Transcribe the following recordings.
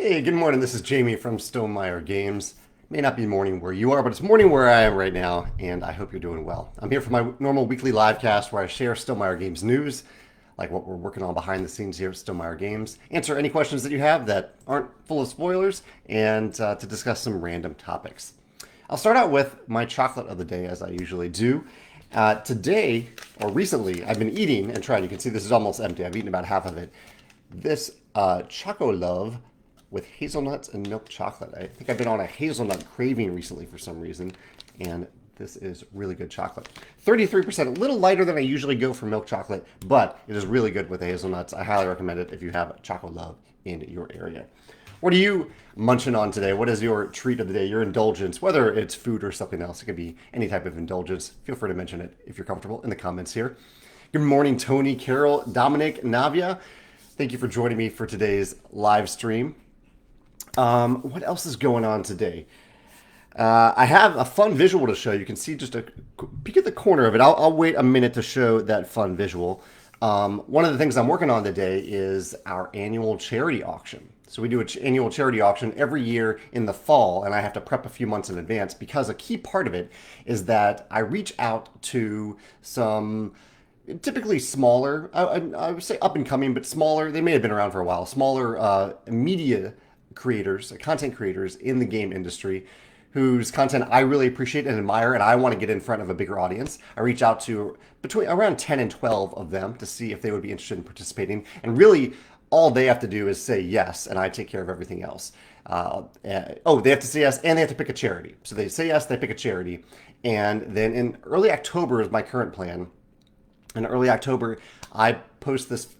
Hey, good morning. This is Jamey from Stonemeyer Games. May not be morning where you are, but it's morning where I am right now, and I hope you're doing well. I'm here for my normal weekly live cast where I share Stonemeyer Games news, like what we're working on behind the scenes here at Stonemeyer Games, answer any questions that you have that aren't full of spoilers, and to discuss some random topics. I'll start out with my chocolate of the day, as I usually do. Today, or recently, I've been eating and trying. You can see this is almost empty. I've eaten about half of it. This Choco Love with hazelnuts and milk chocolate. I think I've been on a hazelnut craving recently for some reason, and this is really good chocolate. 33%, a little lighter than I usually go for milk chocolate, but it is really good with the hazelnuts. I highly recommend it if you have Choco Love in your area. What are you munching on today? What is your treat of the day, your indulgence, whether it's food or something else? It could be any type of indulgence. Feel free to mention it if you're comfortable in the comments here. Good morning, Tony, Carol, Dominic, Navia. Thank you for joining me for today's live stream. What else is going on today? I have a fun visual to show. You can see just a peek at the corner of it. I'll wait a minute to show that fun visual. One of the things I'm working on today is our annual charity auction. So we do an annual charity auction every year in the fall, and I have to prep a few months in advance because a key part of it is that I reach out to some typically smaller, I would say up and coming, but smaller, they may have been around for a while, smaller media creators, content creators in the game industry whose content I really appreciate and admire, and I want to get in front of a bigger audience. I reach out to between around 10 and 12 of them to see if they would be interested in participating. And really, all they have to do is say yes, and I take care of everything else. They have to say yes, and they have to pick a charity. So they say yes, they pick a charity. And then in early October is my current plan. In early October, I post this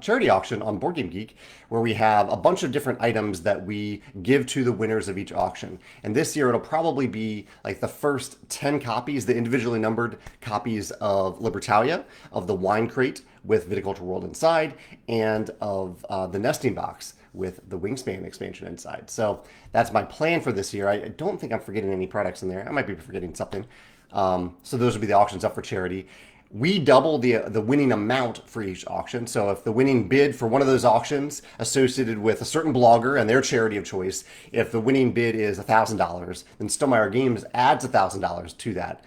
charity auction on Board Game Geek where we have a bunch of different items that we give to the winners of each auction. And this year it'll probably be like the first 10 copies, the individually numbered copies of Libertalia, of the Wine Crate with Viticulture World inside, and of the Nesting Box with the Wingspan expansion inside. So that's my plan for this year. I don't think I'm forgetting any products in there. I might be forgetting something. So those would be the auctions up for charity. We double the winning amount for each auction. So if the winning bid for one of those auctions associated with a certain blogger and their charity of choice, if the winning bid is $1,000, then Stonemeyer Games adds $1,000 to that.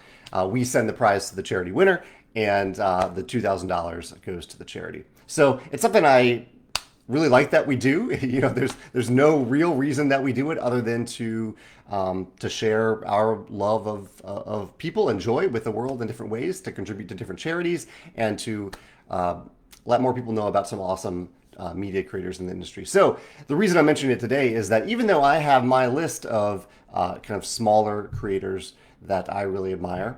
We send the prize to the charity winner, and the $2,000 goes to the charity. So it's something I really like that we do. There's no real reason that we do it other than to share our love of people and joy with the world in different ways, to contribute to different charities, and to let more people know about some awesome media creators in the industry. So the reason I'm mentioning it today is that even though I have my list of kind of smaller creators that I really admire,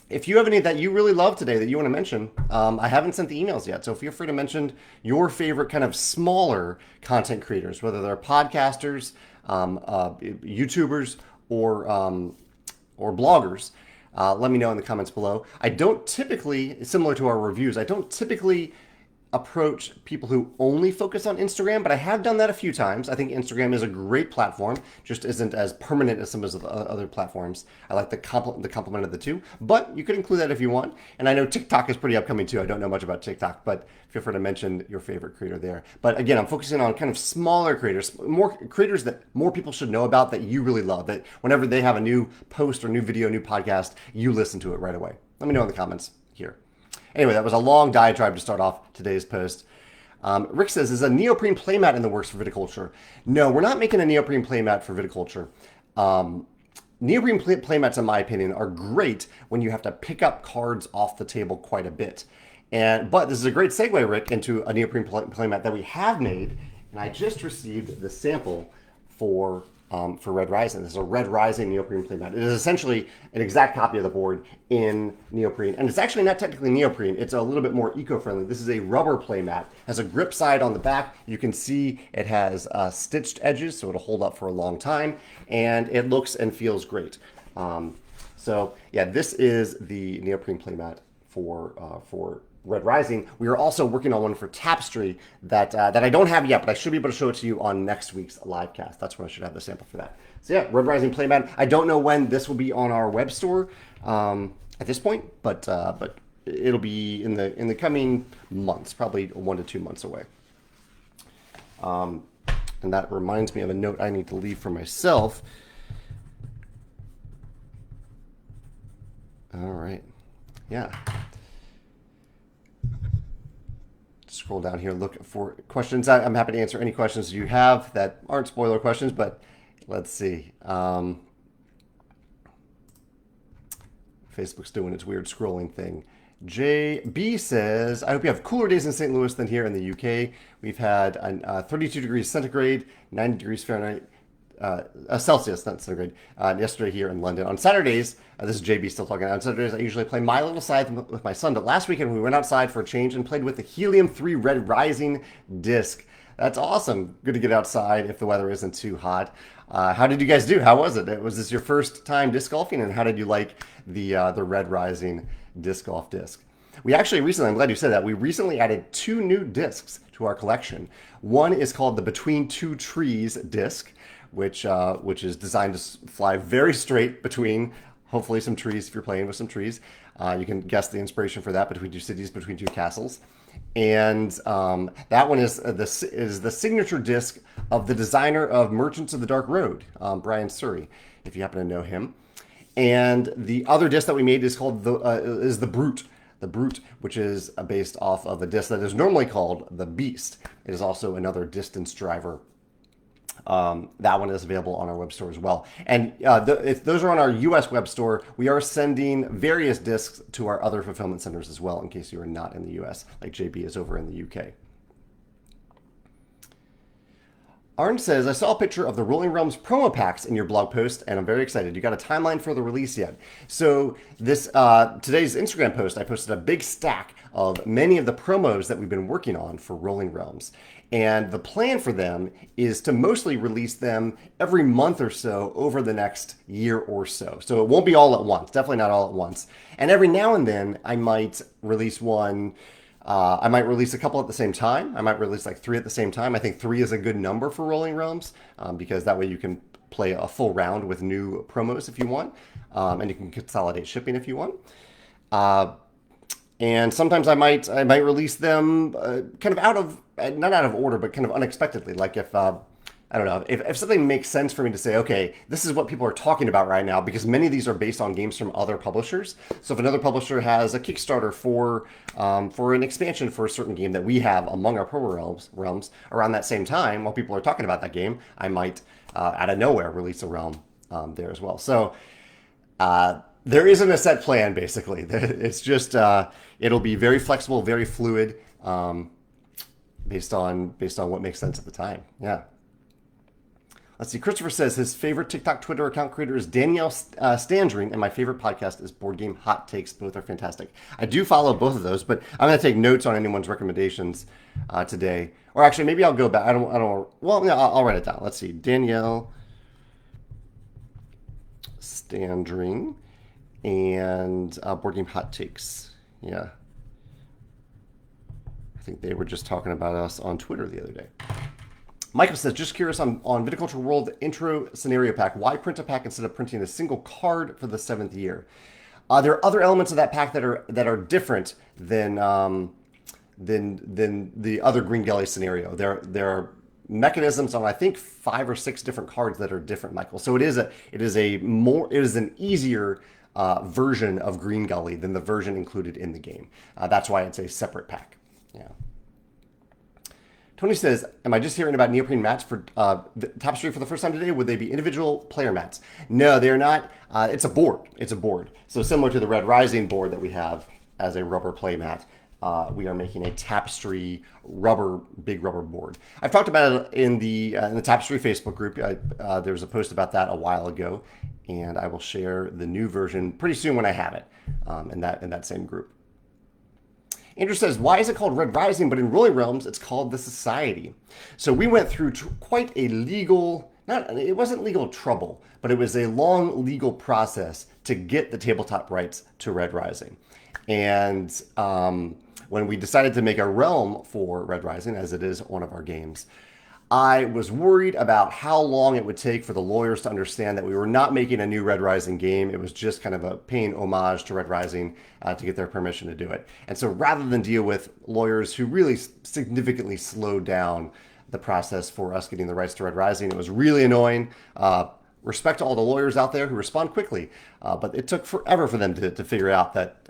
if you have any that you really love today that you want to mention, I haven't sent the emails yet. So feel free to mention your favorite kind of smaller content creators, whether they're podcasters, YouTubers, or bloggers. Let me know in the comments below. I don't typically, similar to our reviews, I don't typically approach people who only focus on Instagram, but I have done that a few times. I think Instagram is a great platform, just isn't as permanent as some of the other platforms. I like the complement of the two, but you could include that if you want. And I know TikTok is pretty upcoming too. I don't know much about TikTok, but feel free to mention your favorite creator there. But again, I'm focusing on kind of smaller creators, more creators that more people should know about, that you really love, that whenever they have a new post or new video, new podcast, you listen to it right away. Let me know in the comments here. Anyway, that was a long diatribe to start off today's post. Rick says, is a neoprene playmat in the works for viticulture? No, we're not making a neoprene playmat for viticulture. Neoprene playmats, in my opinion, are great when you have to pick up cards off the table quite a bit. But this is a great segue, Rick, into a neoprene playmat that we have made. And I just received the sample for Red Rising. This is a Red Rising neoprene playmat. It is essentially an exact copy of the board in neoprene. And it's actually not technically neoprene. It's a little bit more eco-friendly. This is a rubber playmat. It has a grip side on the back. You can see it has stitched edges, so it'll hold up for a long time. And it looks and feels great. So yeah, this is the neoprene playmat for Red Rising. We are also working on one for Tapestry that I don't have yet, but I should be able to show it to you on next week's live cast. That's when I should have the sample for that. So yeah, Red Rising playmat. I don't know when this will be on our web store at this point, but it'll be in the coming months, probably 1 to 2 months away. And that reminds me of a note I need to leave for myself. All right. Yeah. Scroll down here, look for questions. I'm happy to answer any questions you have that aren't spoiler questions, but let's see. Facebook's doing its weird scrolling thing. JB says, I hope you have cooler days in St. Louis than here in the UK. We've had 32 degrees centigrade, 90 degrees Fahrenheit, Celsius, not centigrade, yesterday here in London. On Saturdays, this is JB still talking. On Saturdays, I usually play My Little Scythe with my son, but last weekend we went outside for a change and played with the Helium-3 Red Rising disc. That's awesome. Good to get outside if the weather isn't too hot. How did you guys do? How was it? Was this your first time disc golfing, and how did you like the Red Rising disc golf disc? We actually recently, I'm glad you said that, we recently added 2 new discs to our collection. One is called the Between Two Trees disc, which is designed to fly very straight between, hopefully, some trees if you're playing with some trees. You can guess the inspiration for that, Between Two Cities, Between Two Castles. And that one is the signature disc of the designer of Merchants of the Dark Road, Brian Surrey, if you happen to know him. And the other disc that we made is called the Brute. The Brute, which is based off of a disc that is normally called the Beast. It is also another distance driver. That one is available on our web store as well. And if those are on our US web store, we are sending various discs to our other fulfillment centers as well, in case you are not in the US, like JB is over in the UK. Arn says, I saw a picture of the Rolling Realms promo packs in your blog post, and I'm very excited. You got a timeline for the release yet? So this today's Instagram post, I posted a big stack of many of the promos that we've been working on for Rolling Realms. And the plan for them is to mostly release them every month or so over the next year or so. So it won't be all at once, definitely not all at once. And every now and then I might release one. I might release a couple at the same time. I might release like 3 at the same time. I think 3 is a good number for Rolling Realms because that way you can play a full round with new promos if you want. And you can consolidate shipping if you want. And sometimes I might release them kind of not out of order, but kind of unexpectedly. Like if, I don't know, if something makes sense for me to say, okay, this is what people are talking about right now, because many of these are based on games from other publishers. So if another publisher has a Kickstarter for an expansion for a certain game that we have among our promo realms around that same time, while people are talking about that game, I might, out of nowhere, release a realm there as well. So there isn't a set plan, basically. It's just, it'll be very flexible, very fluid, based on what makes sense at the time. Yeah. Let's see. Christopher says his favorite TikTok, Twitter account creator is Danielle Standring, and my favorite podcast is Board Game Hot Takes. Both are fantastic. I do follow both of those, but I'm going to take notes on anyone's recommendations today. Or actually, maybe I'll go back. I don't. Well, yeah, I'll write it down. Let's see. Danielle Standring and Board Game Hot Takes. Yeah. I think they were just talking about us on Twitter the other day. Michael says, just curious on Viticulture World Intro Scenario Pack, why print a pack instead of printing a single card for the 7th year? There are other elements of that pack that are different than the other Green Gully scenario. There are mechanisms on, I think, 5 or 6 different cards that are different, Michael. So it is an easier version of Green Gully than the version included in the game. That's why it's a separate pack. Yeah. Tony says, am I just hearing about neoprene mats for Tapestry for the first time today? Would they be individual player mats? No, they're not. It's a board. It's a board. So similar to the Red Rising board that we have as a rubber play mat, we are making a Tapestry big rubber board. I've talked about it in the Tapestry Facebook group. There was a post about that a while ago, and I will share the new version pretty soon when I have it in that same group. Andrew says, why is it called Red Rising, but in Rolling Realms, it's called the Society? So we went through quite a it wasn't legal trouble, but it was a long legal process to get the tabletop rights to Red Rising. And when we decided to make a realm for Red Rising, as it is one of our games, I was worried about how long it would take for the lawyers to understand that we were not making a new Red Rising game. It was just kind of a paying homage to Red Rising to get their permission to do it. And so rather than deal with lawyers who really significantly slowed down the process for us getting the rights to Red Rising. It was really annoying. Respect to all the lawyers out there who respond quickly, but it took forever for them to figure out that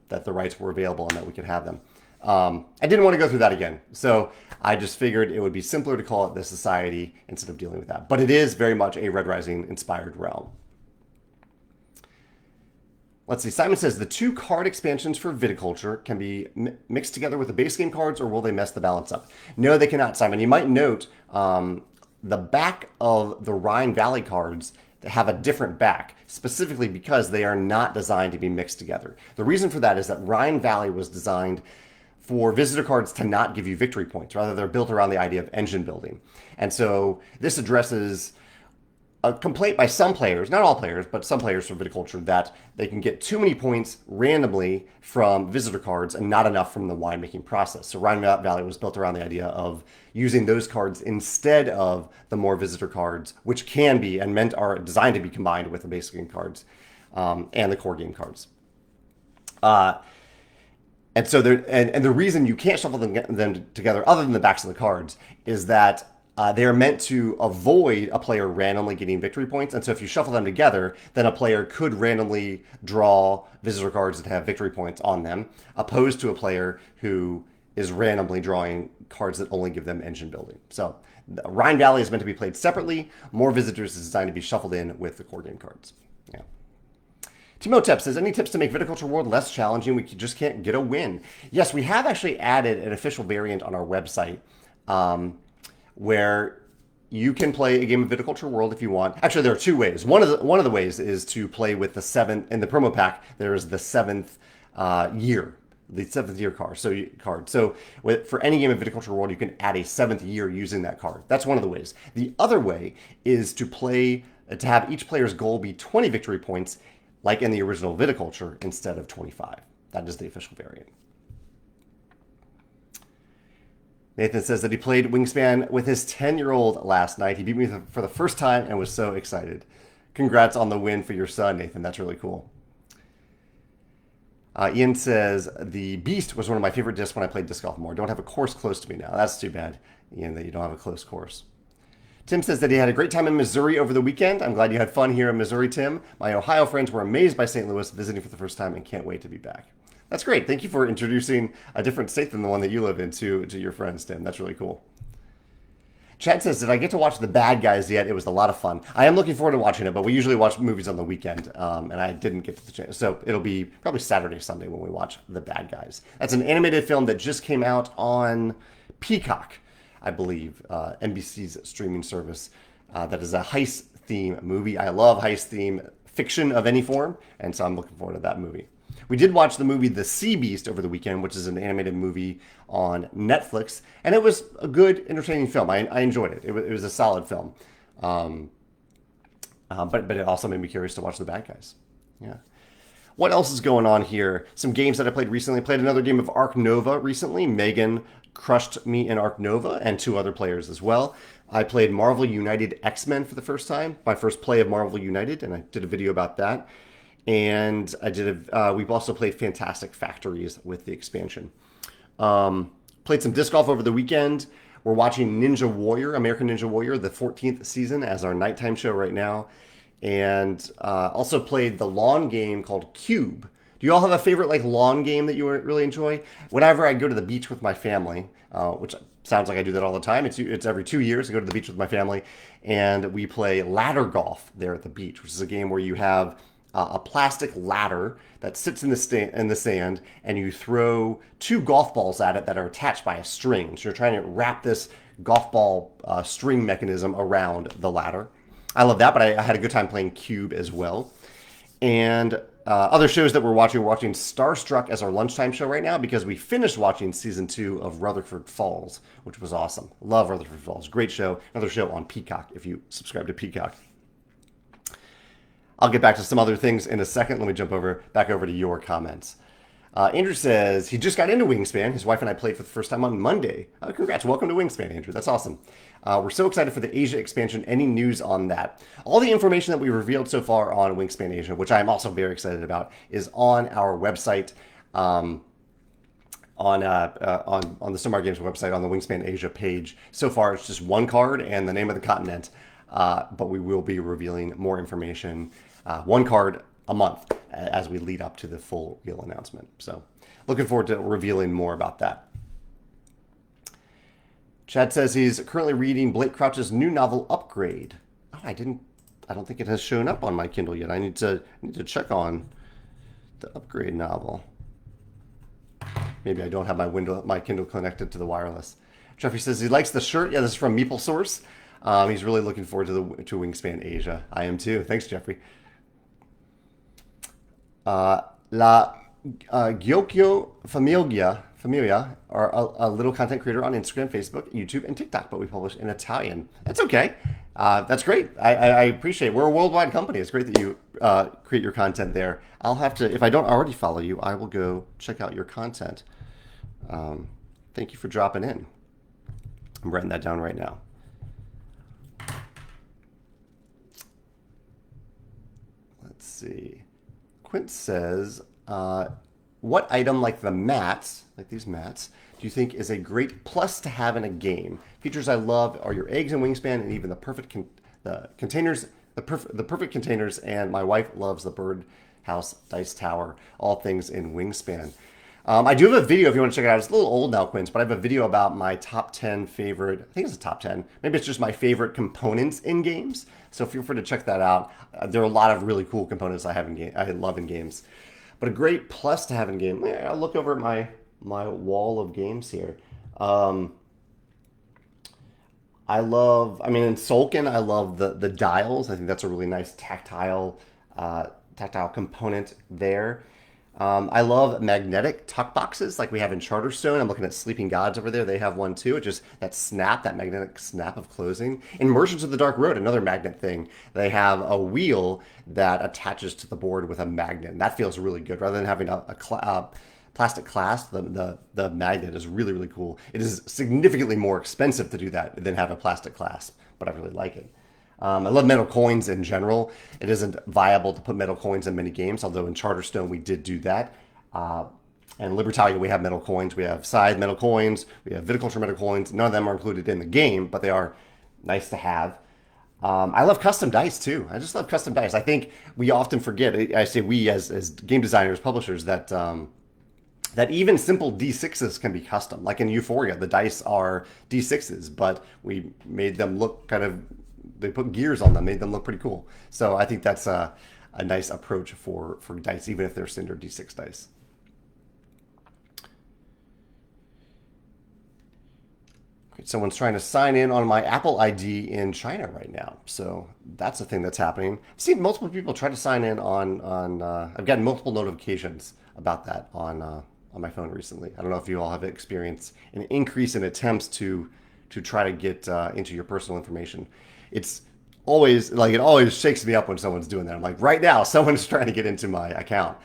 that the rights were available and that we could have them. I didn't want to go through that again, so I just figured it would be simpler to call it the Society instead of dealing with that. But it is very much a Red Rising inspired realm. Let's see. Simon says the 2 card expansions for Viticulture can be mixed together with the base game cards, or will they mess the balance up? No, they cannot, Simon. You might note the back of the Rhine Valley cards have a different back, specifically because they are not designed to be mixed together. The reason for that is that Rhine Valley was designed for visitor cards to not give you victory points. Rather, they're built around the idea of engine building. And so this addresses a complaint by some players, not all players, but some players from Viticulture, that they can get too many points randomly from visitor cards and not enough from the winemaking process. So Rhine Valley was built around the idea of using those cards instead of the more visitor cards, which can be and are designed to be combined with the basic game cards and the core game cards. And so the reason you can't shuffle them together, other than the backs of the cards, is that they are meant to avoid a player randomly getting victory points. And so if you shuffle them together, then a player could randomly draw visitor cards that have victory points on them, opposed to a player who is randomly drawing cards that only give them engine building. So Rhine Valley is meant to be played separately. More Visitors is designed to be shuffled in with the core game cards. Yeah. Timotep says, any tips to make Viticulture World less challenging? We just can't get a win. Yes, we have actually added an official variant on our website where you can play a game of Viticulture World if you want. Actually, there are 2 ways. One of the ways is to play with the 7th, in the promo pack, there is the 7th year, the 7th year card. So for any game of Viticulture World, you can add a 7th year using that card. That's one of the ways. The other way is to have each player's goal be 20 victory points, like in the original Viticulture, instead of 25. That is the official variant. Nathan says that he played Wingspan with his 10-year-old last night. He beat me for the first time and was so excited. Congrats on the win for your son, Nathan. That's really cool. Ian says, the Beast was one of my favorite discs when I played disc golf more. Don't have a course close to me now. That's too bad, Ian, that you don't have a close course. Tim says that he had a great time in Missouri over the weekend. I'm glad you had fun here in Missouri, Tim. My Ohio friends were amazed by St. Louis, visiting for the first time, and can't wait to be back. That's great. Thank you for introducing a different state than the one that you live in to your friends, Tim. That's really cool. Chad says, did I get to watch The Bad Guys yet? It was a lot of fun. I am looking forward to watching it, but we usually watch movies on the weekend, and I didn't get to the chance. So it'll be probably Saturday, Sunday when we watch The Bad Guys. That's an animated film that just came out on Peacock, I believe, NBC's streaming service. That is a heist theme movie. I love heist theme fiction of any form, and so I'm looking forward to that movie. We did watch the movie The Sea Beast over the weekend, which is an animated movie on Netflix, and it was a good, entertaining film. I enjoyed it. It was a solid film, but it also made me curious to watch The Bad Guys. Yeah. What else is going on here? Some games that I played recently. I played another game of Ark Nova recently. Megan crushed me in Ark Nova, and 2 other players as well. I played Marvel United X-Men for the first time, my first play of Marvel United, and I did a video about that. And we've also played Fantastic Factories with the expansion. Played some disc golf over the weekend. We're watching Ninja Warrior, American Ninja Warrior, the 14th season as our nighttime show right now. And also played the lawn game called Cube. Do you all have a favorite lawn game that you really enjoy? Whenever I go to the beach with my family, which sounds like I do that all the time. It's every 2 years I go to the beach with my family, and we play ladder golf there at the beach, which is a game where you have a plastic ladder that sits in the sand, and you throw 2 golf balls at it that are attached by a string. So you're trying to wrap this golf ball string mechanism around the ladder. I love that, but I had a good time playing Cube as well. And other shows that we're watching Starstruck as our lunchtime show right now, because we finished watching season 2 of Rutherford Falls, which was awesome. Love Rutherford Falls. Great show. Another show on Peacock if you subscribe to Peacock. I'll get back to some other things in a second. Let me jump back over to your comments. Andrew says he just got into Wingspan. His wife and I played for the first time on Monday. Congrats. Welcome to Wingspan, Andrew. That's awesome. We're so excited for the Asia expansion. Any news on that? All the information that we revealed so far on Wingspan Asia, which I'm also very excited about, is on our website. on the Stomar Games website on the Wingspan Asia page. So far, it's just one card and the name of the continent, but we will be revealing more information, one card a month as we lead up to the full wheel announcement. So, looking forward to revealing more about that. Chad says he's currently reading Blake Crouch's new novel Upgrade. Oh, I don't think it has shown up on my Kindle yet. I need to check on the Upgrade novel. Maybe I don't have my Kindle connected to the wireless. Jeffrey says he likes the shirt. Yeah, this is from Meeple Source. He's really looking forward to Wingspan Asia. I am too. Thanks, Jeffrey. La Gyokyo Familia are a little content creator on Instagram, Facebook, YouTube, and TikTok, but we publish in Italian. That's okay. That's great. I appreciate it. We're a worldwide company. It's great that you create your content there. I'll have to, if I don't already follow you, I will go check out your content. Thank you for dropping in. I'm writing that down right now. Let's see. Quint says, what item like the mats, like these mats, do you think is a great plus to have in a game? Features I love are your eggs and Wingspan, and even the perfect containers, the perfect containers. And my wife loves the birdhouse dice tower. All things in Wingspan. I do have a video if you want to check it out. It's a little old now, Quince, but I have a video about my top 10 favorite. I think it's a top 10. Maybe it's just my favorite components in games. So feel free to check that out. There are a lot of really cool components I love in games. But a great plus to have in game. I'll look over at my wall of games here. In Solkin, I love the dials. I think that's a really nice tactile component there. I love magnetic tuck boxes like we have in Charterstone. I'm looking at Sleeping Gods over there. They have one too. It just that magnetic snap of closing. In Merchants of the Dark Road, another magnet thing, they have a wheel that attaches to the board with a magnet. And that feels really good. Rather than having a plastic clasp, the magnet is really, really cool. It is significantly more expensive to do that than have a plastic clasp, but I really like it. I love metal coins in general. It isn't viable to put metal coins in many games, although in Charterstone we did do that. And Libertalia, we have metal coins. We have Scythe metal coins. We have Viticulture metal coins. None of them are included in the game, but they are nice to have. I love custom dice too. I just love custom dice. I think we often forget, I say we as game designers, publishers, that even simple D6s can be custom. Like in Euphoria, the dice are D6s, but we made them look they put gears on them, made them look pretty cool. So I think that's a nice approach for dice, even if they're standard D6 dice. Great. Someone's trying to sign in on my Apple ID in China right now. So that's a thing that's happening. I've seen multiple people try to sign in on I've gotten multiple notifications about that on my phone recently. I don't know if you all have experienced an increase in attempts to try to get into your personal information. It's always it always shakes me up when someone's doing that. I'm like, right now, someone's trying to get into my account.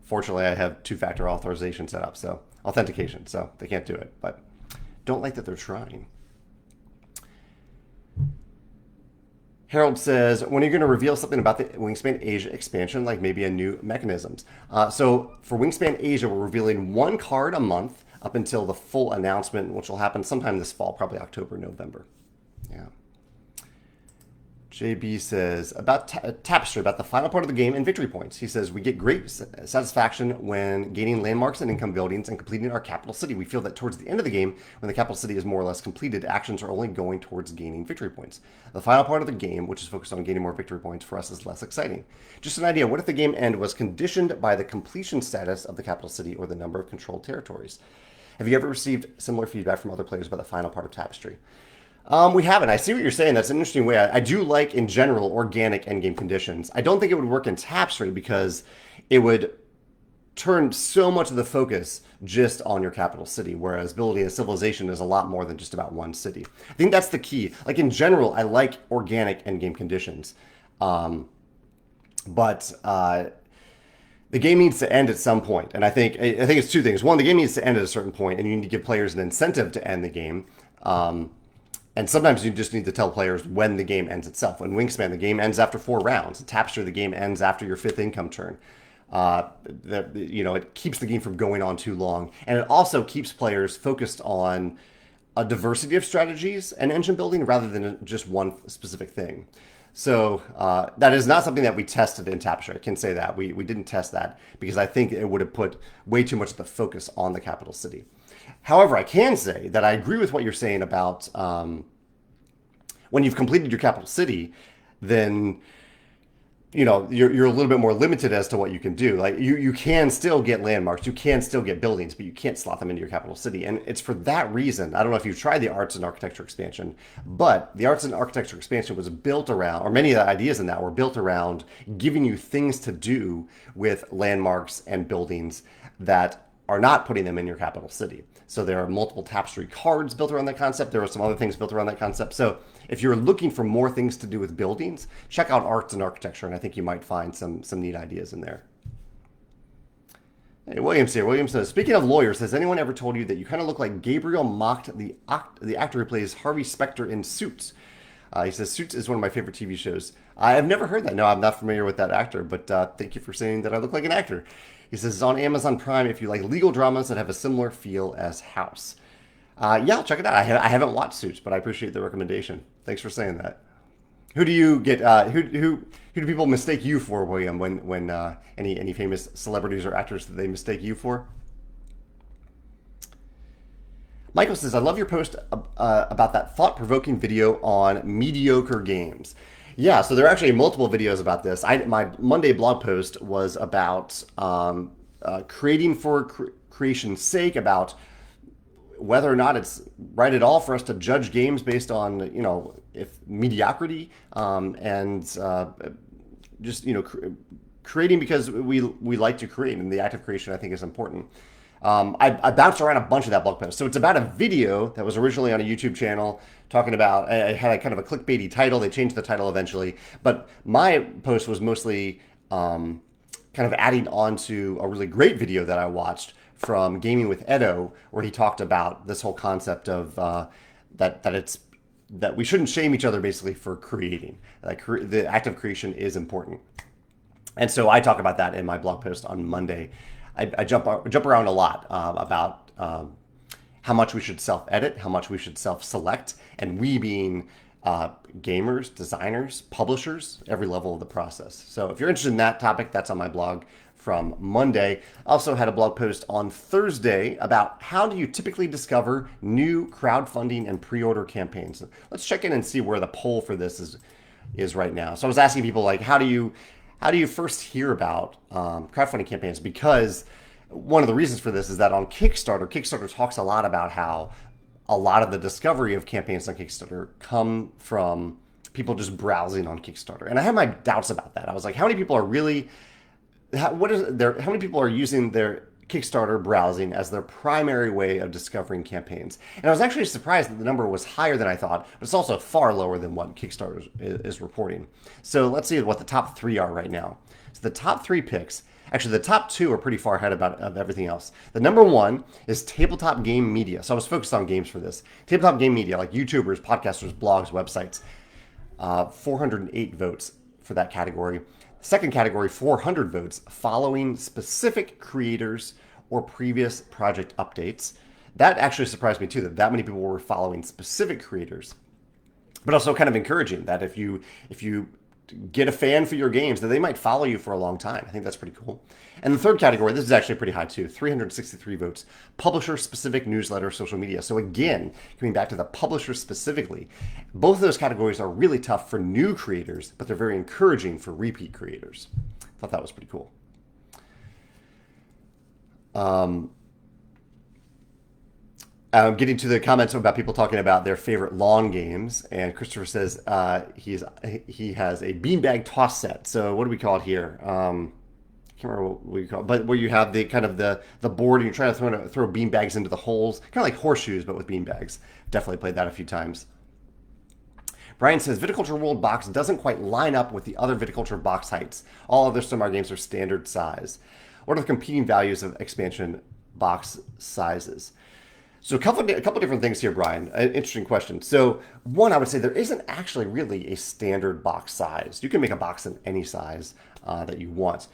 Fortunately, I have two-factor authorization set up, so authentication, so they can't do it. But don't like that they're trying. Harold says, when are you going to reveal something about the Wingspan Asia expansion, like maybe a new mechanisms? So for Wingspan Asia, we're revealing one card a month up until the full announcement, which will happen sometime this fall, probably October, November. Yeah. JB says, about Tapestry, about the final part of the game and victory points. He says, we get great satisfaction when gaining landmarks and income buildings and completing our capital city. We feel that towards the end of the game, when the capital city is more or less completed, actions are only going towards gaining victory points. The final part of the game, which is focused on gaining more victory points, for us is less exciting. Just an idea, what if the game end was conditioned by the completion status of the capital city or the number of controlled territories? Have you ever received similar feedback from other players about the final part of Tapestry? We haven't. I see what you're saying. That's an interesting way. I do like, in general, organic endgame conditions. I don't think it would work in Tapestry because it would turn so much of the focus just on your capital city, whereas building a civilization is a lot more than just about one city. I think that's the key. Like, in general, I like organic endgame conditions. But the game needs to end at some point. And I think it's two things. One, the game needs to end at a certain point, and you need to give players an incentive to end the game. And sometimes you just need to tell players when the game ends itself. In Wingspan, the game ends after 4 rounds. In Tapestry, the game ends after your 5th income turn. It keeps the game from going on too long, and it also keeps players focused on a diversity of strategies and engine building rather than just one specific thing. So that is not something that we tested in Tapestry. I can say that we didn't test that because I think it would have put way too much of the focus on the capital city. However, I can say that I agree with what you're saying about when you've completed your capital city, then you're a little bit more limited as to what you can do. Like you can still get landmarks, you can still get buildings, but you can't slot them into your capital city. And it's for that reason. I don't know if you've tried the arts and architecture expansion, but the arts and architecture expansion was built around, or many of the ideas in that were built around giving you things to do with landmarks and buildings that are not putting them in your capital city. So there are multiple Tapestry cards built around that concept. There are some other things built around that concept. So if you're looking for more things to do with buildings, check out arts and architecture, and I think you might find some neat ideas in there. Hey, Williams here. Williams says, speaking of lawyers, has anyone ever told you that you kind of look like Gabriel mocked the actor who plays Harvey Specter in Suits? He says, Suits is one of my favorite TV shows. I have never heard that. No, I'm not familiar with that actor, but thank you for saying that I look like an actor. He says, it's on Amazon Prime if you like legal dramas that have a similar feel as House. Yeah, I'll check it out. I haven't watched Suits, but I appreciate the recommendation. Thanks for saying that. Who do you get? Who do people mistake you for, William? When any famous celebrities or actors that they mistake you for? Michael says, I love your post about that thought-provoking video on mediocre games. Yeah, so there are actually multiple videos about this. My Monday blog post was about creating for creation's sake, about whether or not it's right at all for us to judge games based on, if mediocrity, creating because we like to create, and the act of creation I think is important. I bounced around a bunch of that blog post. So it's about a video that was originally on a YouTube channel talking about, it had a kind of a clickbaity title. They changed the title eventually. But my post was mostly kind of adding on to a really great video that I watched from Gaming with Edo, where he talked about this whole concept of that we shouldn't shame each other basically for creating. Like the act of creation is important. And so I talk about that in my blog post on Monday. I jump around a lot about how much we should self-edit, how much we should self-select, and we being gamers, designers, publishers, every level of the process. So if you're interested in that topic, that's on my blog from Monday. Also had a blog post on Thursday about how do you typically discover new crowdfunding and pre-order campaigns. Let's check in and see where the poll for this is right now. So I was asking people, like, how do you first hear about crowdfunding campaigns? Because one of the reasons for this is that on Kickstarter talks a lot about how a lot of the discovery of campaigns on Kickstarter come from people just browsing on Kickstarter. And I had my doubts about that. I was like, how many people are using their Kickstarter browsing as their primary way of discovering campaigns? And I was actually surprised that the number was higher than I thought, but it's also far lower than what Kickstarter is reporting. So let's see what the top 3 are right now. So the top 3 picks, actually the top 2 are pretty far ahead of everything else. The number 1 is tabletop game media. So I was focused on games for this. Tabletop game media, like YouTubers, podcasters, blogs, websites. 408 votes for that category. Second category, 400 votes, following specific creators or previous project updates. That actually surprised me too, that many people were following specific creators. But also kind of encouraging that if you get a fan for your games, that they might follow you for a long time. I think that's pretty cool. And the third category, this is actually pretty high too, 363 votes, publisher-specific newsletter, social media. So again, coming back to the publisher specifically, both of those categories are really tough for new creators, but they're very encouraging for repeat creators. I thought that was pretty cool. Getting to the comments about people talking about their favorite lawn games, and Christopher says he has a beanbag toss set. So what do we call it here? Can't remember what we call it, but where you have the kind of the board and you're trying to throw beanbags into the holes, kind of like horseshoes, but with beanbags. Definitely played that a few times. Brian says, Viticulture World box doesn't quite line up with the other Viticulture box heights. All other Stonemaier games are standard size. What are the competing values of expansion box sizes? So a couple different things here, Brian. Interesting question. So one, I would say there isn't actually really a standard box size. You can make a box in any size that you want.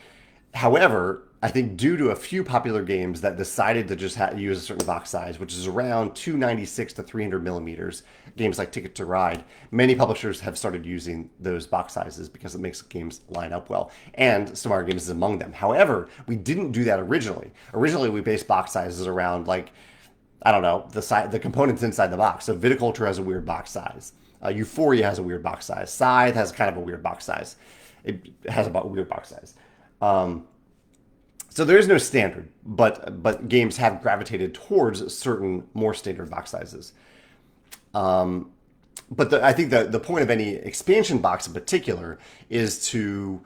However, I think due to a few popular games that decided to just use a certain box size, which is around 296 to 300 millimeters, games like Ticket to Ride, many publishers have started using those box sizes because it makes games line up well. And Still Mario Games is among them. However, we didn't do that originally. Originally, we based box sizes around, like, I don't know, the components inside the box. So Viticulture has a weird box size. Euphoria has a weird box size. Scythe has kind of a weird box size. It has a weird box size. So there is no standard, but games have gravitated towards certain more standard box sizes. I think the point of any expansion box in particular is to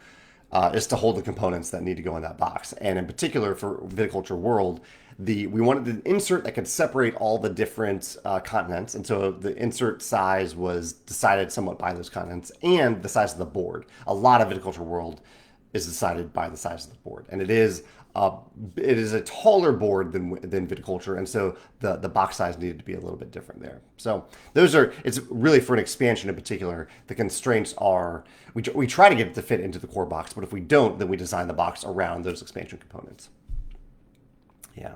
hold the components that need to go in that box. And in particular for Viticulture World, we wanted an insert that could separate all the different continents. And so the insert size was decided somewhat by those continents and the size of the board. A lot of Viticulture World is decided by the size of the board, and it is a taller board than Viticulture, and so the box size needed to be a little bit different there. So it's really for an expansion in particular. The constraints are we try to get it to fit into the core box, but if we don't, then we design the box around those expansion components. Yeah.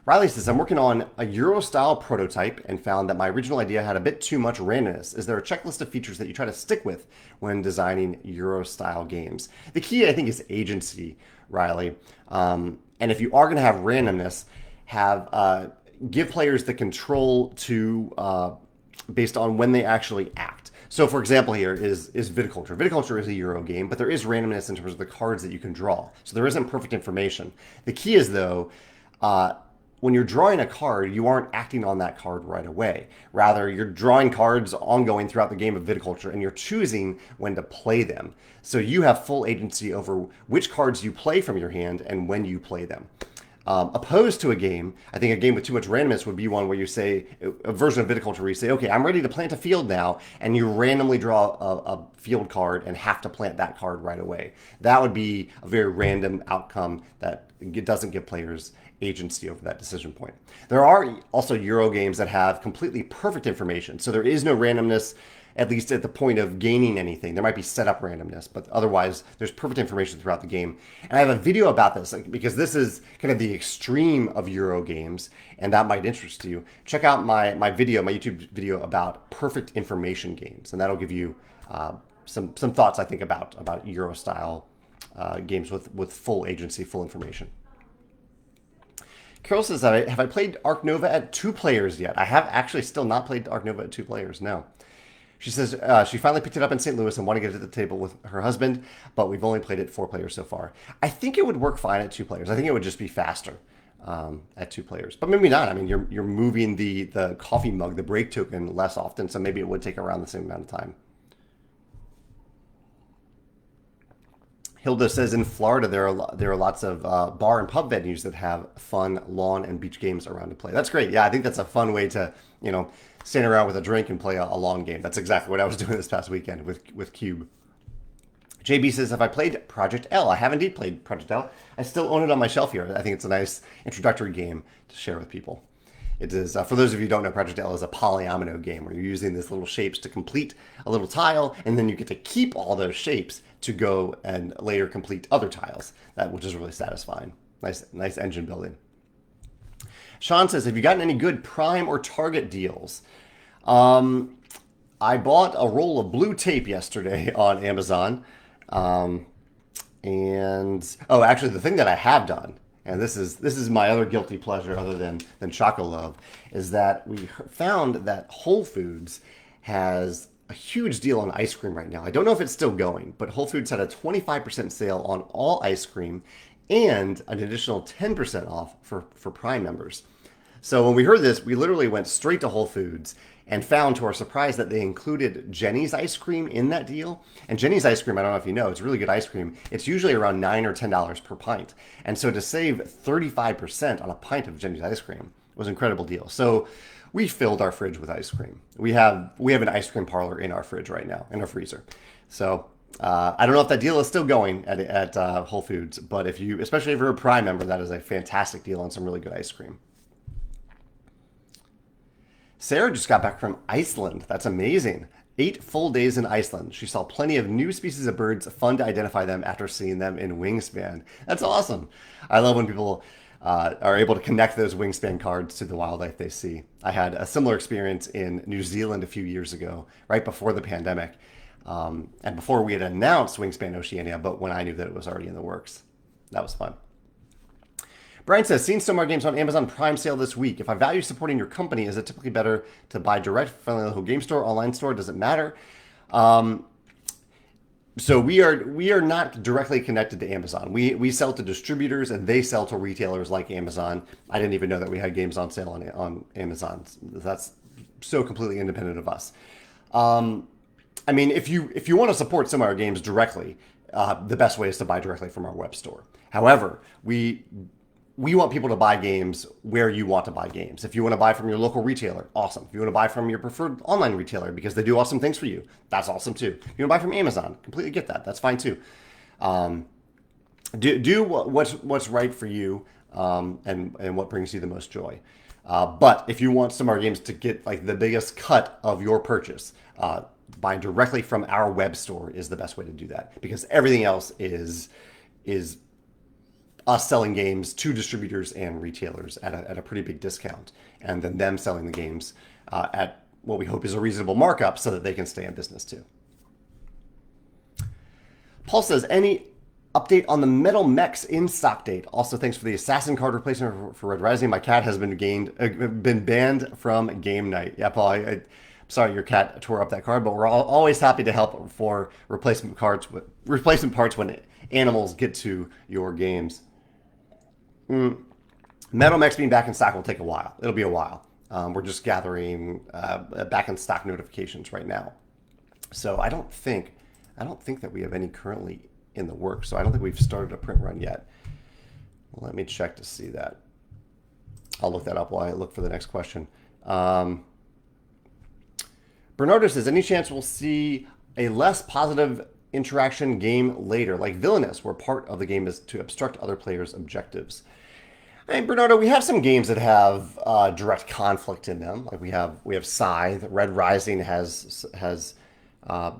Riley says, I'm working on a Euro-style prototype and found that my original idea had a bit too much randomness. Is there a checklist of features that you try to stick with when designing Euro-style games? The key, I think, is agency, Riley. And if you are going to have randomness, give players the control to based on when they actually act. So, for example, here is Viticulture. Viticulture is a Euro game, but there is randomness in terms of the cards that you can draw. So there isn't perfect information. The key is, though, when you're drawing a card, you aren't acting on that card right away. Rather, you're drawing cards ongoing throughout the game of Viticulture, and you're choosing when to play them. So you have full agency over which cards you play from your hand and when you play them. Opposed to a game, I think a game with too much randomness would be one where you say, a version of Viticulture where you say, okay, I'm ready to plant a field now, and you randomly draw a field card and have to plant that card right away. That would be a very random outcome that doesn't give players agency over that decision point. There are also Euro games that have completely perfect information, so there is no randomness, at least at the point of gaining anything. There might be setup randomness, but otherwise there's perfect information throughout the game. And I have a video about this because this is kind of the extreme of Euro games, and that might interest you. Check out my YouTube video about perfect information games, and that'll give you some thoughts, I think, about Euro style games with full agency, full information. Carol says, have I played Ark Nova at 2 players yet? I have actually still not played Ark Nova at 2 players, no. She says she finally picked it up in St. Louis and wanted to get it to the table with her husband, but we've only played it 4 players so far. I think it would work fine at 2 players. I think it would just be faster at 2 players. But maybe not. I mean, you're moving the coffee mug, the break token, less often, so maybe it would take around the same amount of time. Hilda says in Florida there are lots of bar and pub venues that have fun lawn and beach games around to play. That's great. Yeah, I think that's a fun way to, stand around with a drink and play a lawn game. That's exactly what I was doing this past weekend with Cube. JB says, have I played Project L? I have indeed played Project L. I still own it on my shelf here. I think it's a nice introductory game to share with people. It is, for those of you who don't know, Project L is a polyomino game where you're using these little shapes to complete a little tile, and then you get to keep all those shapes to go and later complete other tiles, which is really satisfying. Nice engine building. Sean says, have you gotten any good Prime or Target deals? I bought a roll of blue tape yesterday on Amazon. Actually, the thing that I have done, and this is my other guilty pleasure other than Choco Love, is that we found that Whole Foods has a huge deal on ice cream right now. I don't know if it's still going, but Whole Foods had a 25% sale on all ice cream and an additional 10% off for Prime members. So when we heard this, we literally went straight to Whole Foods and found to our surprise that they included Jenny's ice cream in that deal. And Jenny's ice cream, I don't know if you know, it's really good ice cream. It's usually around $9 or $10 per pint. And so to save 35% on a pint of Jenny's ice cream was an incredible deal. So we filled our fridge with ice cream. We have an ice cream parlor in our fridge right now, in our freezer. So I don't know if that deal is still going at Whole Foods, but especially if you're a Prime member, that is a fantastic deal on some really good ice cream. Sarah just got back from Iceland. That's amazing. 8 full days in Iceland. She saw plenty of new species of birds, fun to identify them after seeing them in Wingspan. That's awesome. I love when people are able to connect those Wingspan cards to the wildlife they see. I had a similar experience in New Zealand a few years ago, right before the pandemic, and before we had announced Wingspan Oceania, but when I knew that it was already in the works. That was fun. Brian says, seen Stomar games on Amazon Prime sale this week. If I value supporting your company, is it typically better to buy direct from the local game store, online store? Does it matter? So we are not directly connected to Amazon. We sell to distributors and they sell to retailers like Amazon. I didn't even know that we had games on sale on Amazon. That's so completely independent of us. I mean, if you want to support some of our games directly, the best way is to buy directly from our web store. However, we want people to buy games where you want to buy games. If you want to buy from your local retailer, awesome. If you want to buy from your preferred online retailer because they do awesome things for you, that's awesome too. If you want to buy from Amazon, completely get that. That's fine too. Do what's right for you and what brings you the most joy. But if you want some of our games to get like the biggest cut of your purchase, buying directly from our web store is the best way to do that, because everything else is us selling games to distributors and retailers at a pretty big discount, and then them selling the games at what we hope is a reasonable markup so that they can stay in business too. Paul says, any update on the Metal Mechs in stock date? Also, thanks for the Assassin card replacement for Red Rising. My cat has been banned from game night. Yeah, Paul, I'm sorry your cat tore up that card, but we're always happy to help for replacement parts when animals get to your games. Metal Mechs being back in stock will take a while. It'll be a while. We're just gathering back in stock notifications right now. So I don't think that we have any currently in the works. So I don't think we've started a print run yet. Well, let me check to see that. I'll look that up while I look for the next question. Bernardo says, any chance we'll see a less positive interaction game later, like Villainous, where part of the game is to obstruct other players' objectives? I mean, Bernardo, we have some games that have direct conflict in them. Like we have Scythe. Red Rising has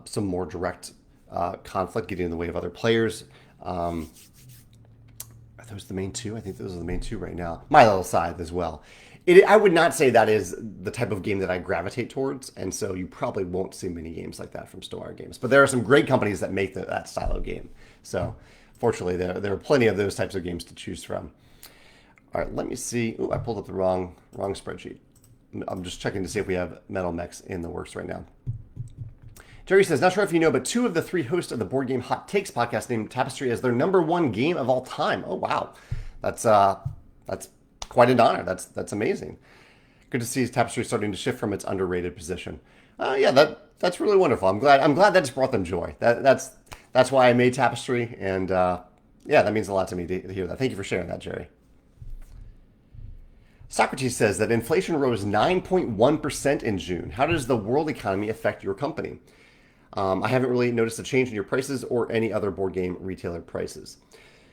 some more direct conflict, getting in the way of other players. Are those the main two? I think those are the main two right now. My Little Scythe as well. I would not say that is the type of game that I gravitate towards, and so you probably won't see many games like that from Stolar Games. But there are some great companies that make that style of game. So fortunately, there are plenty of those types of games to choose from. All right, let me see. Ooh, I pulled up the wrong spreadsheet. I'm just checking to see if we have Metal Mechs in the works right now. Jerry says, not sure if you know, but 2 of the 3 hosts of the Board Game Hot Takes podcast named Tapestry as their #1 game of all time. Oh, wow. That's quite an honor. That's amazing. Good to see Tapestry starting to shift from its underrated position. Yeah, that's really wonderful. I'm glad that's brought them joy. That's why I made Tapestry, and yeah, that means a lot to me to hear that. Thank you for sharing that, Jerry. Socrates says that inflation rose 9.1% in June. How does the world economy affect your company? I haven't really noticed a change in your prices or any other board game retailer prices.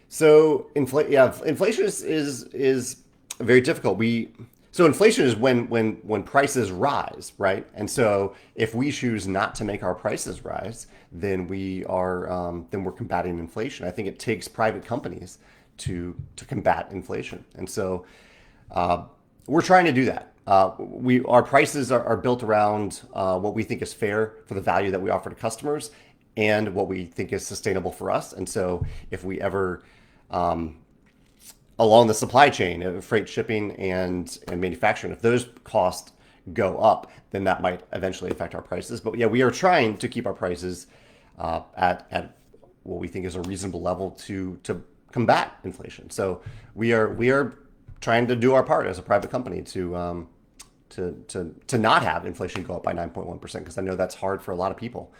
So inflation is very difficult. So inflation is when prices rise, right? And so if we choose not to make our prices rise, then we're combating inflation. I think it takes private companies to combat inflation, and so we're trying to do that. Our prices are built around what we think is fair for the value that we offer to customers and what we think is sustainable for us. And so if we ever along the supply chain, freight, shipping, and manufacturing, if those costs go up, then that might eventually affect our prices. But yeah, we are trying to keep our prices at what we think is a reasonable level to combat inflation. So we are trying to do our part as a private company to not have inflation go up by 9.1%, because I know that's hard for a lot of people,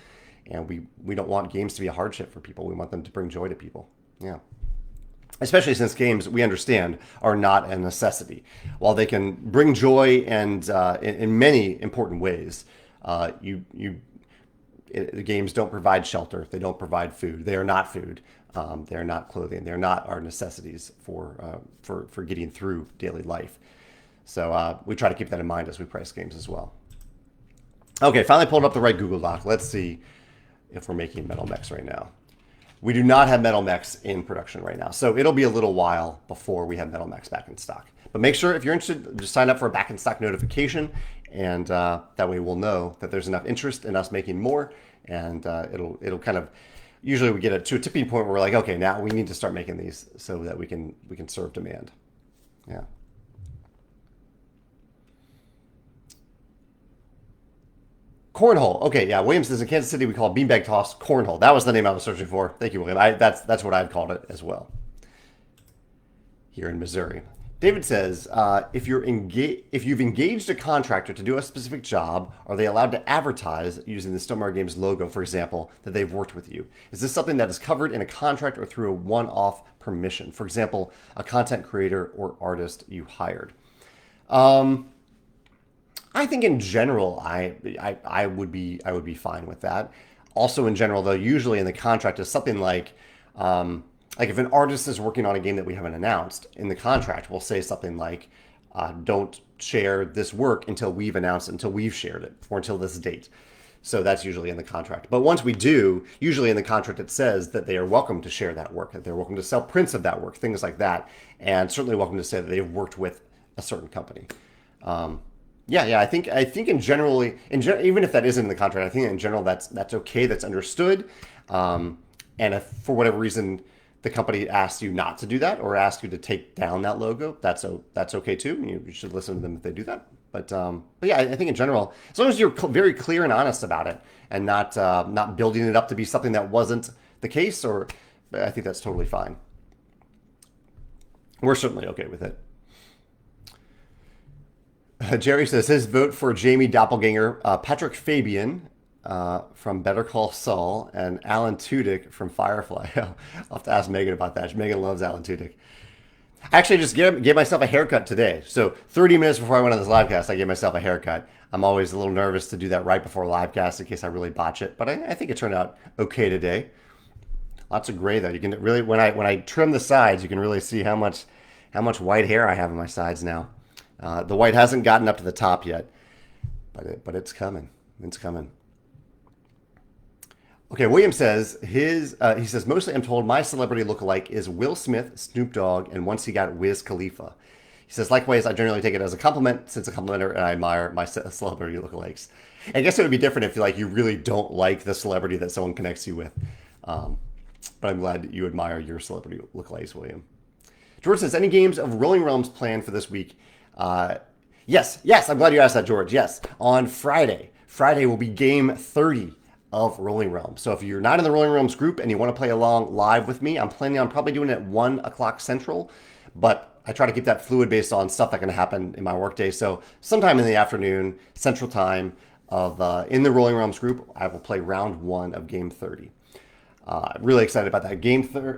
and we don't want games to be a hardship for people. We want them to bring joy to people. Yeah. Especially since games, we understand, are not a necessity. While they can bring joy and in many important ways, the games don't provide shelter. They don't provide food. They are not food. They are not clothing. They're not our necessities for getting through daily life. So we try to keep that in mind as we price games as well. Okay, finally pulled up the right Google Doc. Let's see if we're making metal mechs right now. We do not have metal mechs in production right now, so it'll be a little while before we have metal mechs back in stock. But make sure, if you're interested, just sign up for a back in stock notification, and that way we'll know that there's enough interest in us making more, and it'll kind of, usually we get it to a tipping point where we're like, okay, now we need to start making these so that we can serve demand. Yeah. Cornhole. Okay, yeah. William says in Kansas City we call it beanbag toss cornhole. That was the name I was searching for. Thank you, William. That's what I've called it as well here in Missouri. David says, if you've engaged a contractor to do a specific job, are they allowed to advertise using the Stonemaier Games logo, for example, that they've worked with you? Is this something that is covered in a contract or through a one-off permission? For example, a content creator or artist you hired. I think in general, I would be fine with that. Also, in general, though, usually in the contract is something like if an artist is working on a game that we haven't announced, in the contract we'll say something like, "Don't share this work until we've announced it, until we've shared it, or until this date." So that's usually in the contract. But once we do, usually in the contract it says that they are welcome to share that work, that they're welcome to sell prints of that work, things like that, and certainly welcome to say that they've worked with a certain company. Yeah. I think in general, even if that isn't in the contract, I think in general that's okay. That's understood. And if for whatever reason the company asks you not to do that or asks you to take down that logo, that's okay too. You should listen to them if they do that. But yeah, I think in general, as long as you're very clear and honest about it and not building it up to be something that wasn't the case, or I think that's totally fine. We're certainly okay with it. Jerry says his vote for Jamey Doppelganger, Patrick Fabian from Better Call Saul, and Alan Tudyk from Firefly. I'll have to ask Megan about that. Megan loves Alan Tudyk. I actually just gave myself a haircut today. So 30 minutes before I went on this live cast, I gave myself a haircut. I'm always a little nervous to do that right before live cast in case I really botch it. But I think it turned out okay today. Lots of gray though. You can really, when I trim the sides, you can really see how much white hair I have on my sides now. The white hasn't gotten up to the top yet, but it's coming. It's coming. Okay, William says he says mostly I'm told my celebrity lookalike is Will Smith, Snoop Dogg, and once he got Wiz Khalifa. He says likewise I generally take it as a compliment since a complimenter and I admire my celebrity lookalikes. I guess it would be different if you really don't like the celebrity that someone connects you with. But I'm glad that you admire your celebrity lookalikes, William. George says any games of Rolling Realms planned for this week? Yes, I'm glad you asked that, George. Yes, on Friday will be game 30 of Rolling Realms. So if you're not in the Rolling Realms group and you want to play along live with me, I'm planning on probably doing it at 1 o'clock Central, but I try to keep that fluid based on stuff that can happen in my workday. So sometime in the afternoon, Central Time, in the Rolling Realms group, I will play round 1 of game 30. Really excited about that.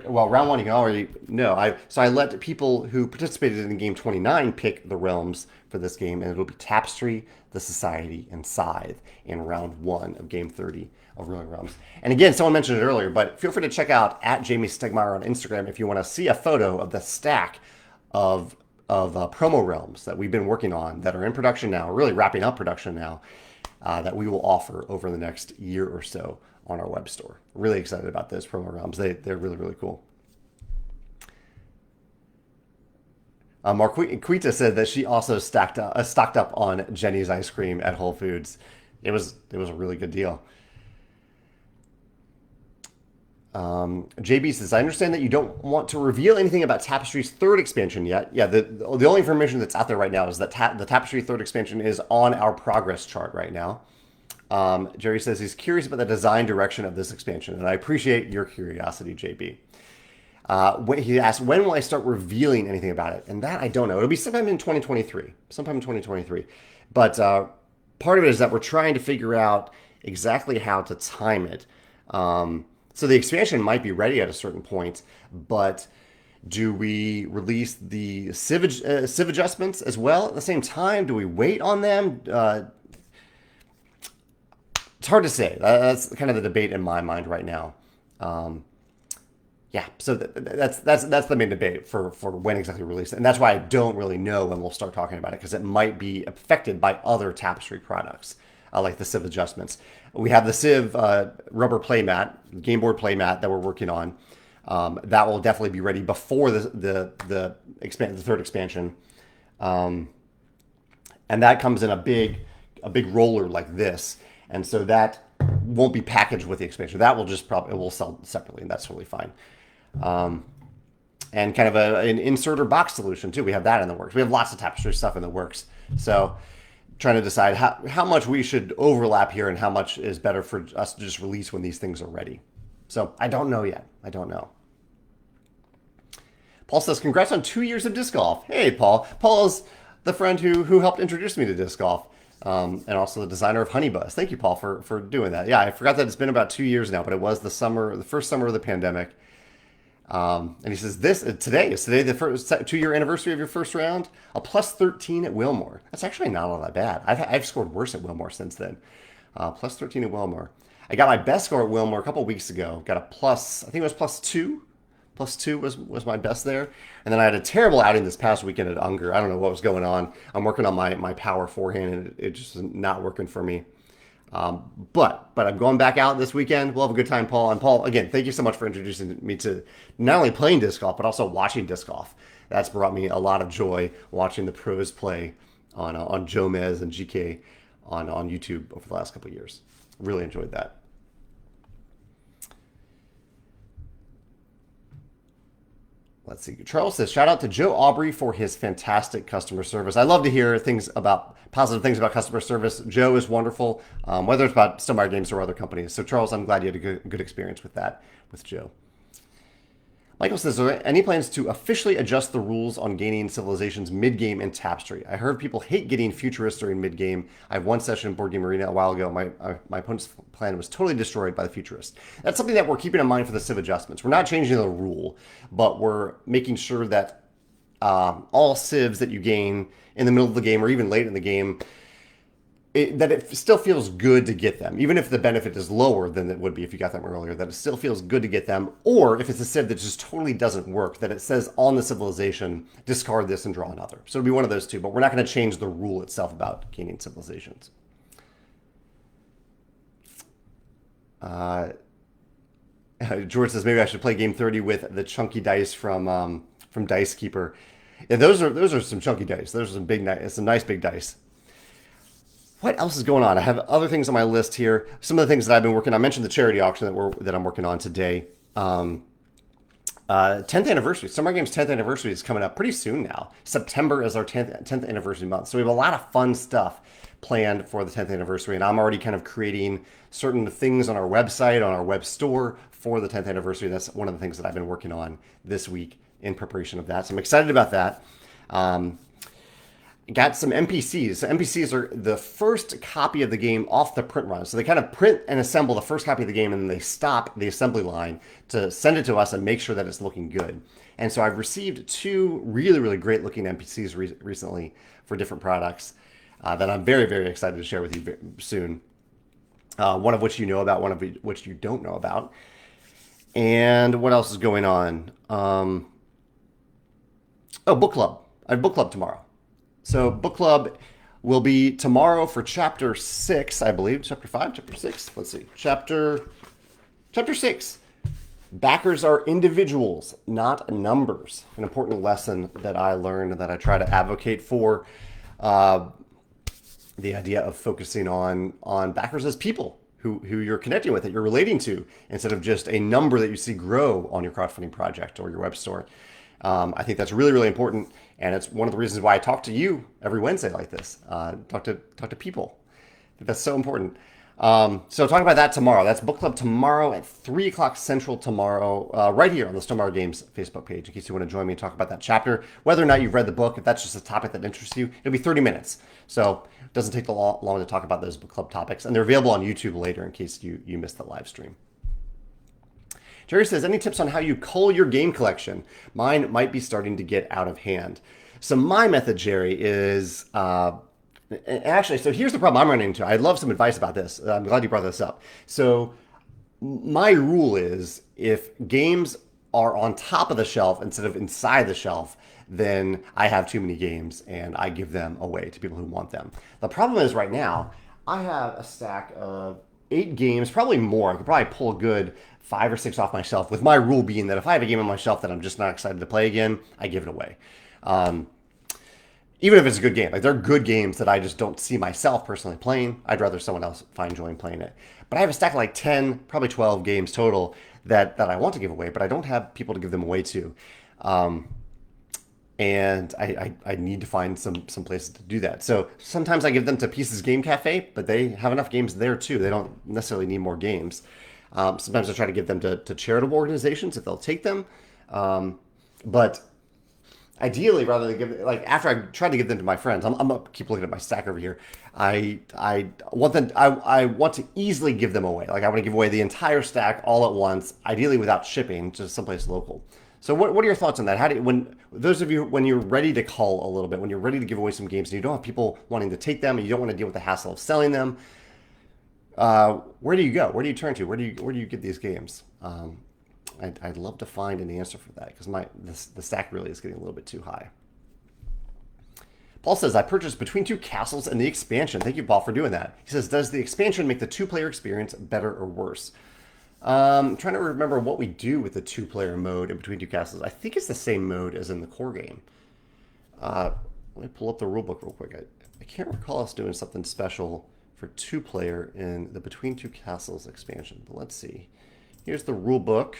Round 1 you can already know. So I let people who participated in game 29 pick the realms for this game, and it'll be Tapestry, the Society, and Scythe in round 1 of game 30 of Rolling Realms. And again, someone mentioned it earlier, but feel free to check out @Jamey Stegmaier on Instagram if you want to see a photo of the stack of promo realms that we've been working on that are in production now, really wrapping up production now, that we will offer over the next year or so on our web store. Really excited about those promo realms. They're really, really cool. Marquita said that she also stocked up on Jenny's ice cream at Whole Foods. It was a really good deal. JB says, I understand that you don't want to reveal anything about Tapestry's 3rd expansion yet. Yeah, the only information that's out there right now is that the Tapestry 3rd expansion is on our progress chart right now. Jerry says he's curious about the design direction of this expansion, and I appreciate your curiosity, JB. He asked, when will I start revealing anything about it? And that I don't know. It'll be sometime in 2023. But part of it is that we're trying to figure out exactly how to time it. So the expansion might be ready at a certain point, but do we release the Civ adjustments as well at the same time? Do we wait on them? It's hard to say. That's kind of the debate in my mind right now. Yeah, so that's the main debate for when exactly we release it. And that's why I don't really know when we'll start talking about it, because it might be affected by other Tapestry products. like the Civ adjustments. We have the Civ rubber playmat, game board playmat that we're working on. That will definitely be ready before the third expansion, and that comes in a big roller like this, and so that won't be packaged with the expansion. That will just probably it will sell separately, and that's totally fine. And kind of an insert or box solution too. We have that in the works. We have lots of Tapestry stuff in the works. So trying to decide how much we should overlap here and how much is better for us to just release when these things are ready. So I don't know yet. I don't know. Paul says, congrats on 2 years of disc golf. Hey, Paul. Paul is the friend who helped introduce me to disc golf. And also the designer of Honey Buzz. Thank you, Paul, for doing that. Yeah, I forgot that it's been about 2 years now, but it was the first summer of the pandemic. And he says, today the first 2-year anniversary of your first round? A plus 13 at Wilmore. That's actually not all that bad. I've scored worse at Wilmore since then. Plus 13 at Wilmore. I got my best score at Wilmore a couple weeks ago. Got a plus, I think it was plus 2. Plus 2 was my best there. And then I had a terrible outing this past weekend at Unger. I don't know what was going on. I'm working on my power forehand, and it just is not working for me. But I'm going back out this weekend. We'll have a good time, Paul. And Paul, again, thank you so much for introducing me to not only playing disc golf, but also watching disc golf. That's brought me a lot of joy watching the pros play on Jamey and GK on YouTube over the last couple of years. Really enjoyed that. Let's see. Charles says, shout out to Joe Aubrey for his fantastic customer service. I love to hear positive things about customer service. Joe is wonderful, whether it's about Still Meyer Games or other companies. So Charles, I'm glad you had a good experience with that with Joe. Michael says, are there any plans to officially adjust the rules on gaining civilizations mid-game in Tapestry? I heard people hate getting futurists during mid-game. I have one session in Board Game Arena a while ago. My opponent's plan was totally destroyed by the futurist. That's something that we're keeping in mind for the Civ adjustments. We're not changing the rule, but we're making sure that all civs that you gain in the middle of the game or even late in the game, that it still feels good to get them, even if the benefit is lower than it would be if you got them earlier, that it still feels good to get them. Or if it's a civ that just totally doesn't work, that it says on the civilization, discard this and draw another. So it'll be one of those two, but we're not going to change the rule itself about gaining civilizations. George says, maybe I should play game 30 with the chunky dice from Dice Keeper. Yeah, those are some chunky dice. Those are some nice big dice. What else is going on? I have other things on my list here. Some of the things that I've been working on. I mentioned the charity auction that I'm working on today. 10th anniversary. Summer Games 10th anniversary is coming up pretty soon now. September is our 10th anniversary month. So we have a lot of fun stuff planned for the 10th anniversary. And I'm already kind of creating certain things on our website, on our web store for the 10th anniversary. That's one of the things that I've been working on this week in preparation of that. So I'm excited about that. Got some NPCs. So NPCs are the first copy of the game off the print run. So they kind of print and assemble the first copy of the game, and then they stop the assembly line to send it to us and make sure that it's looking good. And so I've received 2 really, really great looking NPCs recently for different products that I'm very, very excited to share with you soon. One of which you know about, one of which you don't know about. And what else is going on? Book club. I have book club tomorrow. So book club will be tomorrow for chapter 6, I believe. Chapter 5, chapter 6. Let's see. Chapter 6. Backers are individuals, not numbers. An important lesson that I learned that I try to advocate for. The idea of focusing on backers as people who you're connecting with, that you're relating to, instead of just a number that you see grow on your crowdfunding project or your web store. I think that's really, really important, and it's one of the reasons why I talk to you every Wednesday like this. Talk to people. I think that's so important. So talk about that tomorrow. That's book club tomorrow at 3 o'clock Central tomorrow, right here on the Still Meyer Games Facebook page, in case you want to join me and talk about that chapter. Whether or not you've read the book, if that's just a topic that interests you, it'll be 30 minutes. So it doesn't take long to talk about those book club topics, and they're available on YouTube later in case you missed the live stream. Jerry says, any tips on how you cull your game collection? Mine might be starting to get out of hand. So my method, Jerry, is actually, so here's the problem I'm running into. I'd love some advice about this. I'm glad you brought this up. So my rule is, if games are on top of the shelf instead of inside the shelf, then I have too many games and I give them away to people who want them. The problem is right now, I have a stack of 8 games, probably more. I could probably pull a good 5 or 6 off my shelf, with my rule being that if I have a game on my shelf that I'm just not excited to play again, I give it away. Um, Even if it's a good game. Like, there are good games that I just don't see myself personally playing. I'd rather someone else find joy in playing it. But I have a stack of like 10, probably 12 games total that I want to give away, but I don't have people to give them away to. Um, and I need to find some places to do that. So sometimes I give them to Pieces Game Cafe, but they have enough games there too. They don't necessarily need more games. Sometimes I try to give them to charitable organizations if they'll take them. But ideally, rather than give, like, after I try to give them to my friends, I'm gonna keep looking at my stack over here. I want them. I want to easily give them away. Like, I want to give away the entire stack all at once, ideally without shipping, to someplace local. So what are your thoughts on that? How do you, when those of you, when you're ready to cull a little bit, when you're ready to give away some games and you don't have people wanting to take them and you don't want to deal with the hassle of selling them, where do you go? Where do you turn to? Where do you get these games? I'd love to find an answer for that, because the stack really is getting a little bit too high. Paul says, I purchased Between Two Castles and the expansion. Thank you, Paul, for doing that. He says, does the expansion make the two-player experience better or worse? I'm trying to remember what we do with the two-player mode in Between Two Castles. I think it's the same mode as in the core game. Let me pull up the rulebook real quick. I can't recall us doing something special for two-player in the Between Two Castles expansion, but let's see. Here's the rulebook.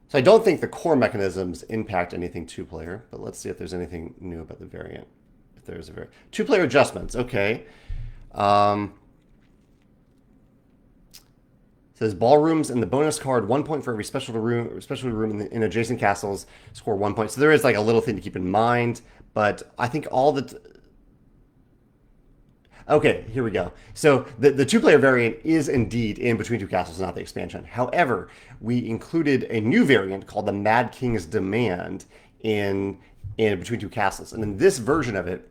So I don't think the core mechanisms impact anything two-player, but let's see if there's anything new about the variant. If there's a variant. Two-player adjustments, okay. Says ballrooms and the bonus card, 1 point for every specialty room in adjacent castles, score 1 point. So there is like a little thing to keep in mind, but I think all the... Okay, here we go. So the two-player variant is indeed in Between Two Castles, not the expansion. However, we included a new variant called the Mad King's Demand in Between Two Castles. And in this version of it,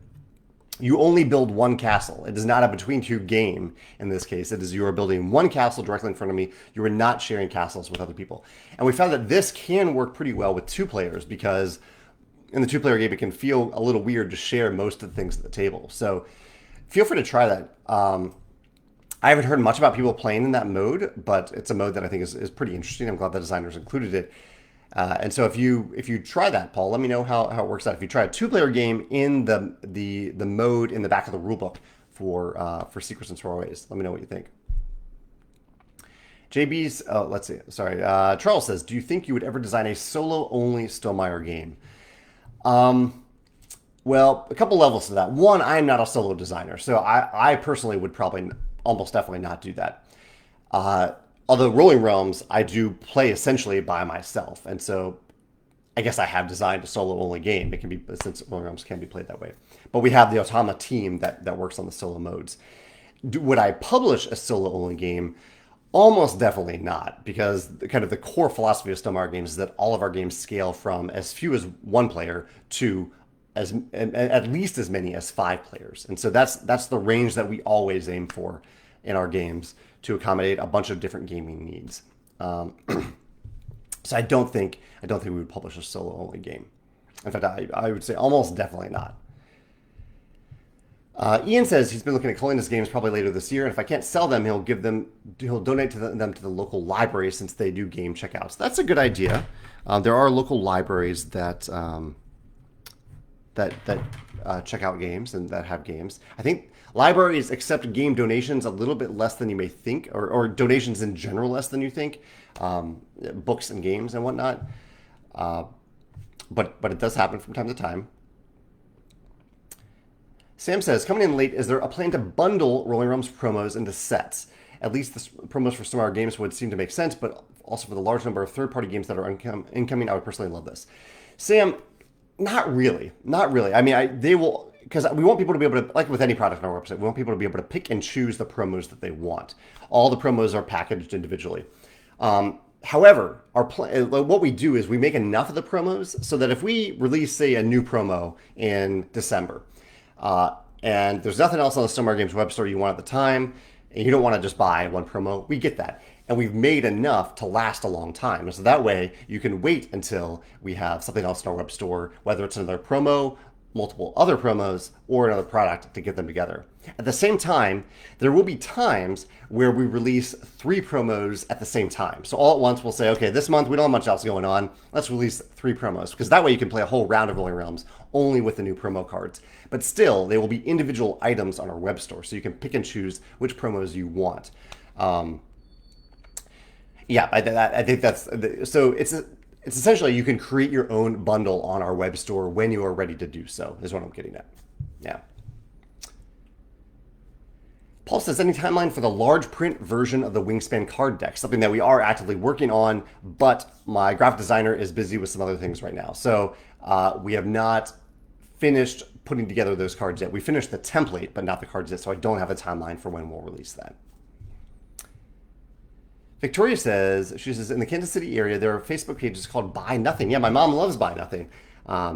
you only build one castle. It is not a between two game in this case. It is you are building one castle directly in front of me. You are not sharing castles with other people. And we found that this can work pretty well with two players, because in the two-player game, it can feel a little weird to share most of the things at the table. So feel free to try that. I haven't heard much about people playing in that mode, but it's a mode that I think is pretty interesting. I'm glad the designers included it. And so if you try that, Paul, let me know how it works out. If you try a two-player game in the mode in the back of the rulebook for Secrets and Sorroways, let me know what you think. JB's, let's see, sorry. Charles says, do you think you would ever design a solo-only Stonemaier game? Well, a couple levels to that. One, I'm not a solo designer, so I personally would probably almost definitely not do that. Although Rolling Realms, I do play essentially by myself, and so I guess I have designed a solo-only game. It can be, since Rolling Realms can be played that way. But we have the Automa team that works on the solo modes. Would I publish a solo-only game? Almost definitely not, because kind of the core philosophy of Stonemaier games is that all of our games scale from as few as one player to at least as many as 5 players. And so that's the range that we always aim for in our games, to accommodate a bunch of different gaming needs. So I don't think we would publish a solo-only game. In fact, I would say almost definitely not. Ian says he's been looking at culling his games probably later this year, and if I can't sell them, he'll donate them to the local library, since they do game checkouts. That's a good idea. There are local libraries that check out games and that have games. I think libraries accept game donations a little bit less than you may think, or donations in general less than you think, books and games and whatnot. But it does happen from time to time. Sam says, coming in late, is there a plan to bundle Rolling Realms promos into sets? At least the promos for Stonemaier games would seem to make sense, but also for the large number of third-party games that are incoming, I would personally love this. Sam, not really. I mean, they will, because we want people to be able to, like with any product on our website, we want people to be able to pick and choose the promos that they want. All the promos are packaged individually. However, what we do is we make enough of the promos so that if we release, say, a new promo in December, and there's nothing else on the Stonemaier Games web store you want at the time, and you don't want to just buy one promo, we get that. And we've made enough to last a long time. And so that way you can wait until we have something else in our web store, whether it's another promo multiple other promos or another product to get them together. At the same time, there will be times where we release 3 promos at the same time. So all at once we'll say, okay, this month we don't have much else going on. Let's release 3 promos, because that way you can play a whole round of Rolling Realms only with the new promo cards. But still, they will be individual items on our web store, so you can pick and choose which promos you want. Yeah, I think that's so. It's essentially you can create your own bundle on our web store when you are ready to do so, is what I'm getting at. Yeah. Paul says, any timeline for the large print version of the Wingspan card deck? Something that we are actively working on, but my graphic designer is busy with some other things right now. So we have not finished putting together those cards yet. We finished the template, but not the cards yet, so I don't have a timeline for when we'll release that. Victoria says, she says, in the Kansas City area, there are Facebook pages called Buy Nothing. Yeah, my mom loves Buy Nothing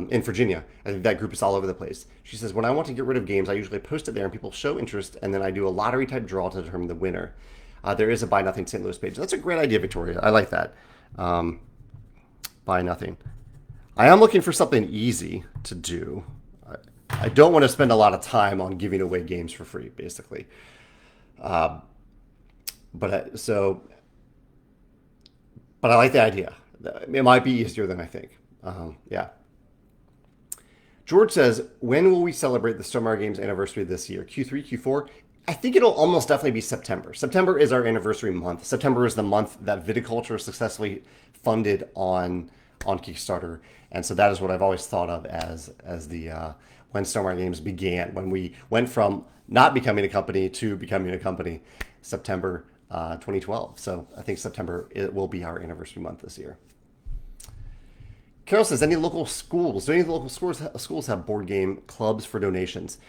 in Virginia. I think that group is all over the place. She says, when I want to get rid of games, I usually post it there and people show interest, and then I do a lottery type draw to determine the winner. There is a Buy Nothing St. Louis page. That's a great idea, Victoria. I like that. Buy Nothing. I am looking for something easy to do. I don't want to spend a lot of time on giving away games for free, basically. But I like the idea. It might be easier than I think. Yeah. George says, when will we celebrate the Stonemaier Games anniversary this year? Q3, Q4? I think it'll almost definitely be September. September is our anniversary month. September is the month that Viticulture successfully funded on Kickstarter. And so that is what I've always thought of as the when Stonemaier Games began, when we went from not becoming a company to becoming a company, September 2012. So I think September it will be our anniversary month this year. Carol says, any local schools? Do any of the local schools have board game clubs for donations?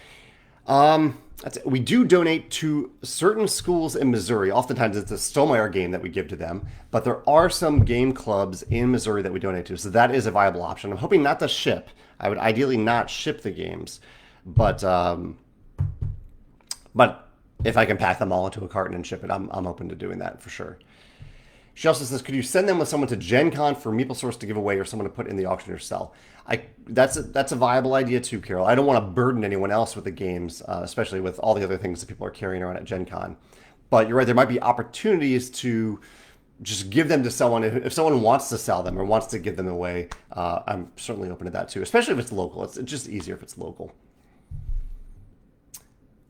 We do donate to certain schools in Missouri. Oftentimes it's a Stonemaier game that we give to them, but there are some game clubs in Missouri that we donate to. So that is a viable option. I'm hoping not to ship. I would ideally not ship the games, but if I can pack them all into a carton and ship it, I'm open to doing that for sure. She also says, could you send them with someone to Gen Con for MeepleSource to give away or someone to put in the auction or sell? That's a viable idea too, Carol. I don't want to burden anyone else with the games, especially with all the other things that people are carrying around at Gen Con. But you're right, there might be opportunities to just give them to someone. If someone wants to sell them or wants to give them away, I'm certainly open to that too, especially if it's local. It's just easier if it's local.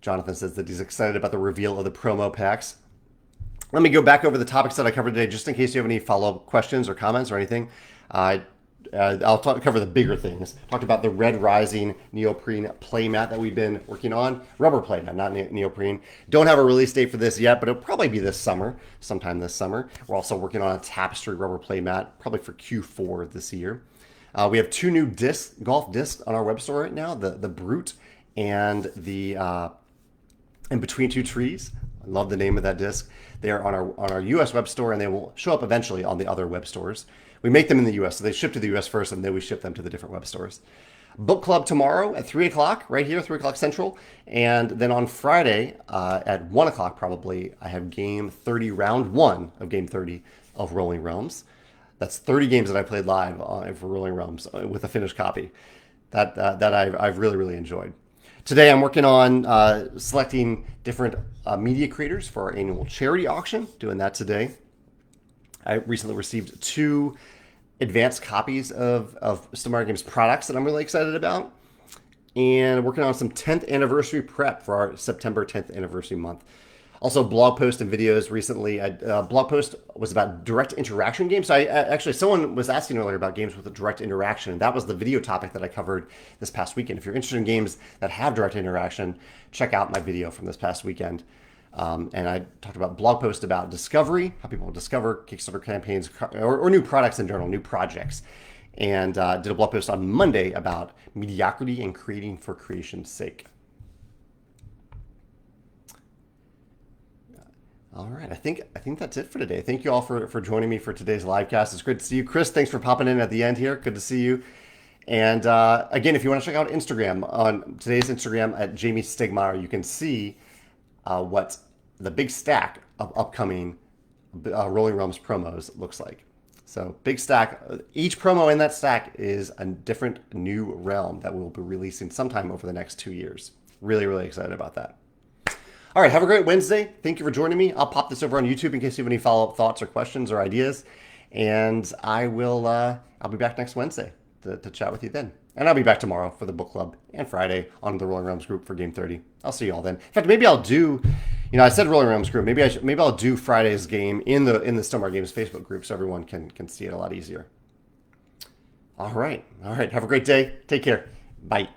Jonathan says that he's excited about the reveal of the promo packs. Let me go back over the topics that I covered today, just in case you have any follow-up questions or comments or anything. I'll cover the bigger things. Talked about the Red Rising neoprene playmat that we've been working on. Rubber playmat, not neoprene. Don't have a release date for this yet, but it'll probably be this summer, sometime this summer. We're also working on a Tapestry rubber playmat, probably for Q4 this year. We have 2 new golf discs on our web store right now, the Brute and the In Between Two Trees. I love the name of that disc. They are on our U.S. web store, and they will show up eventually on the other web stores. We make them in the U.S., so they ship to the U.S. first, and then we ship them to the different web stores. Book club tomorrow at 3 o'clock, right here, 3 o'clock Central. And then on Friday at 1 o'clock probably, I have Game 30, Round 1 of Game 30 of Rolling Realms. That's 30 games that I played live for Rolling Realms with a finished copy. That I've really, really enjoyed. Today I'm working on selecting different media creators for our annual charity auction, doing that today. I recently received 2 advanced copies of Stonemaier Games products that I'm really excited about. And working on some 10th anniversary prep for our September 10th anniversary month. Also, blog posts and videos recently. Blog post was about direct interaction games. So actually, someone was asking earlier about games with a direct interaction, and that was the video topic that I covered this past weekend. If you're interested in games that have direct interaction, check out my video from this past weekend. And I talked about blog posts about discovery, how people discover Kickstarter campaigns or new products in general, new projects. And did a blog post on Monday about mediocrity and creating for creation's sake. All right, I think that's it for today. Thank you all for joining me for today's livecast. It's great to see you. Chris, thanks for popping in at the end here. Good to see you. And again, if you want to check out Instagram, on today's Instagram at Jamey Stegmaier, you can see what the big stack of upcoming Rolling Realms promos looks like. So big stack. Each promo in that stack is a different new realm that we'll be releasing sometime over the next 2 years. Really, really excited about that. All right, have a great Wednesday. Thank you for joining me. I'll pop this over on YouTube in case you have any follow-up thoughts or questions or ideas. And I'll be back next Wednesday to chat with you then. And I'll be back tomorrow for the book club and Friday on the Rolling Realms group for Game 30. I'll see you all then. In fact, maybe I'll do, I said Rolling Realms group. Maybe I'll do Friday's game in the Stonewire Games Facebook group so everyone can see it a lot easier. All right. Have a great day. Take care. Bye.